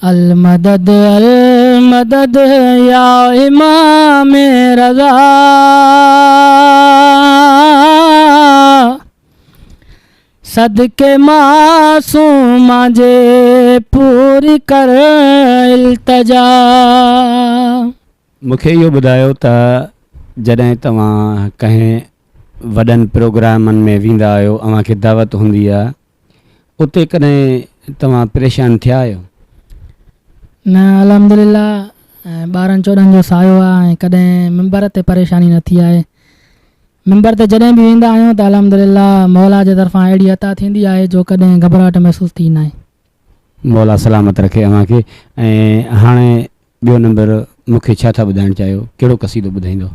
अल मदद या इमाम रज़ा, सदके मासूमा जे पूरी कर इल्तजा। मूंखे इहो ॿुधायो त जॾहिं तव्हां कंहिं वॾनि प्रोग्रामनि में वेंदा आहियो, अव्हांखे दावत हूंदी आहे, उते कॾहिं तव्हां परेशान थिया आहियो? न, अल्हम्दुलिल्लाह 12-14 जो सायो आहे ऐं कॾहिं मिंबर ते परेशानी न थी आहे। मिंबर ते जॾहिं बि वेंदा आहियूं त अल्हम्दुलिल्लाह मौला जे तरफ़ां अहिड़ी अता थींदी आहे जो कॾहिं घबराहट महसूस थी न आहे। मौला सलामत रखे अव्हांखे। ऐं हाणे ॿियो नंबर मूंखे छा था ॿुधाइणु चाहियो, कहिड़ो क़सीदो ॿुधाईंदो?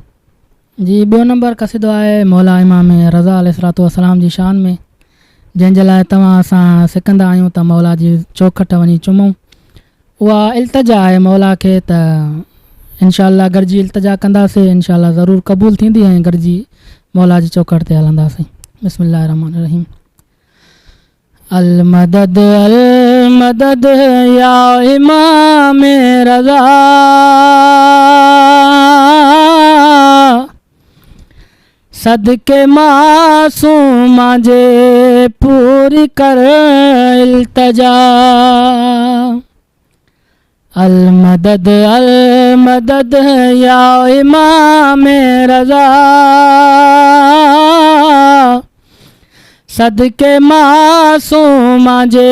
जी, ॿियो नंबर क़सीदो आहे मौला इमाम रज़ा अलैहिस्सलातु वस्सलाम जी शान में, जंहिंजे लाइ तव्हां असां सिकंदा आहियूं त मौला जी चौखट वञी चुमूं। उहा इल्तिजा आहे मौला खे, त इंशाअल्लाह गॾिजी इल्तिजा कंदासीं, इंशाअल्लाह ज़रूरु क़बूल थींदी ऐं गॾिजी मौला जी चौखट ते हलंदासीं। बिस्मिल्लाहिर रहमानिर रहीम। अल मदद या इमाम रज़ा, सदके मासूमा जे पूरी कर इल्तजा। अल मदद या इमाम रज़ा, सदके मासूमा जे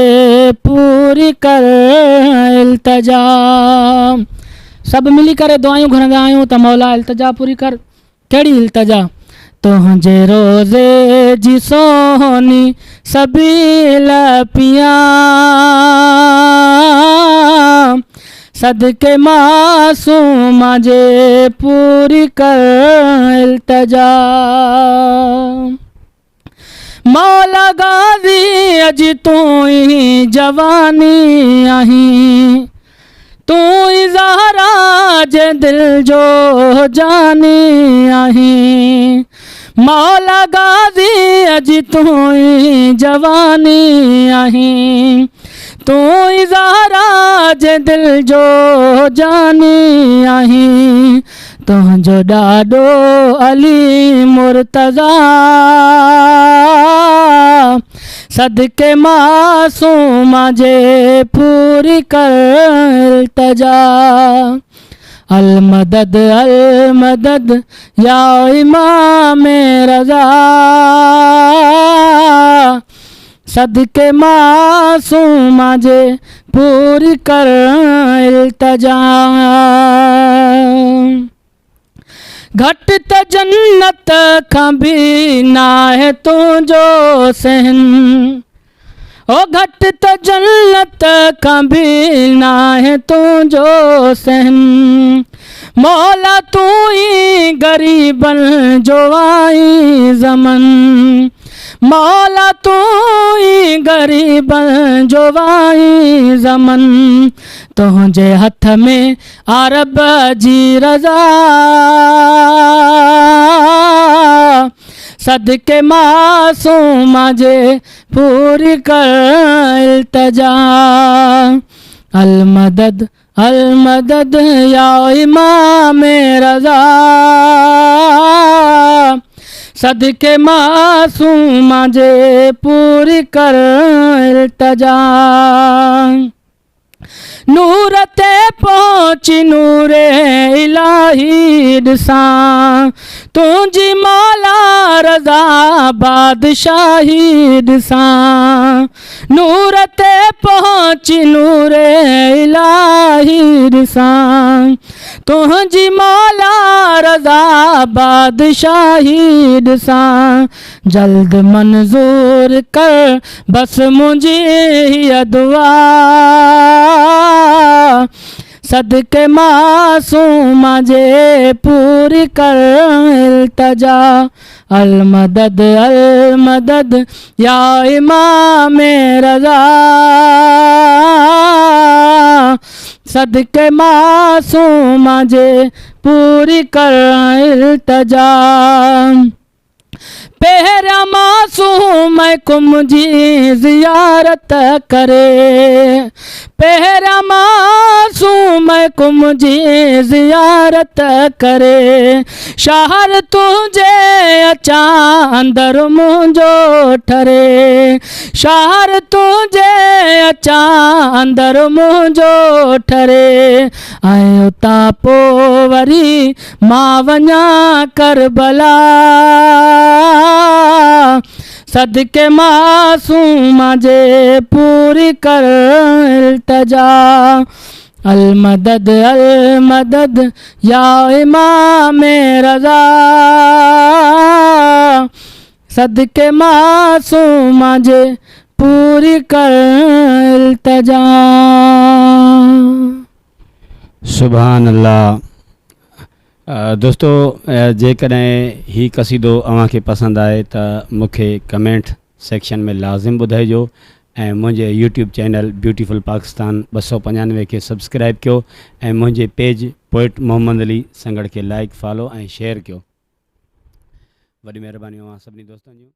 पूरी कर इल्तजा। सब मिली करे दुआयूं घुरंदा आहियूं त मौला इल्तजा पूरी कर। कहिड़ी इल्तजा? तुंहिंजे रोज़े जी सोनी सबील पिया, सदके मासूमा जे पूरी कर इल्तजा। मौला गाज़ी अज तूं ही जवानी आहीं, तूं ही ज़हरा जे दिल जो जानी आहीं। मौला गाज़ी अज तूं ही जवानी आहीं, तूं ही ज़हरा जे दिल जो जानी आहीं। तुंहिंजो ॾाॾो अली मुर्तज़ा, सदके मासूमा जे पूरी कर इल्तजा। अल मदद या इमाम रज़ा, सदके मासूमा जे पूरी कर इल्तजा। घट त जन्नत खां बि नाहे तुंहिंजो सहन, ओ घट त जन्नत खां बि नाहे तुंहिंजो सहन। मौला तूं ही ग़रीबन जो आई ज़मन, मौला तूं ही ग़रीबन जो आई ज़मन। तुंहिंजे हथ में अरब जी रज़ा, सदके मासूमा जे पूरी कर इल्तजा। अल मदद या इमाम रज़ा, सदके मासूमा जे पूरी कर इल्तजा। नूर ते पहुची नूरे इलाही ॾिसां, तुंहिंजी मौला रज़ा बादशाही ॾिसां। नूर ते पहुची नूरे इलाही ॾिसां, तुंहिंजी मौला रज़ा बादशाही ॾिसां। जल्द मंज़ूर कर बस मुंहिंजी हीअ दुआ, सदके मासूमा जे पूरी कर इल्तजा। अल मदद या इमाम रज़ा, सदके मासूमा जे पूरी कर इल्तजा। पहिरियां मासूम कुम जी ज़ियारत करे, पहिरियां मासूम कुम जी ज़ियारत करे, शहर तुंहिंजे अचां अंदर मुंहिंजो ठरे, शहर तुंहिंजे अचां अंदर मुंहिंजो ठरे, ऐं उतां पोइ वरी मां वञा करबला, सदके मासूम जे पूरी कर इल्तिजा, अल मदद या इमाम रज़ा, सदके मासूम जे पूरी कर इल्तिजा। सुभान अल्लाह। दोस्तों, जेकॾहिं ही क़सीदो अव्हांखे पसंदि आहे त मूंखे कमेंट सेक्शन में लाज़िम ॿुधाइजो ऐं मुंहिंजे यूट्यूब चैनल ब्यूटीफुल पाकिस्तान 295 खे सब्सक्राइब कयो ऐं मुंहिंजे पेज पोइट मोहम्मद अली संगड़ खे लाइक फॉलो ऐं शेयर कयो। वॾी महिरबानी अव्हां सभिनी दोस्तनि जूं।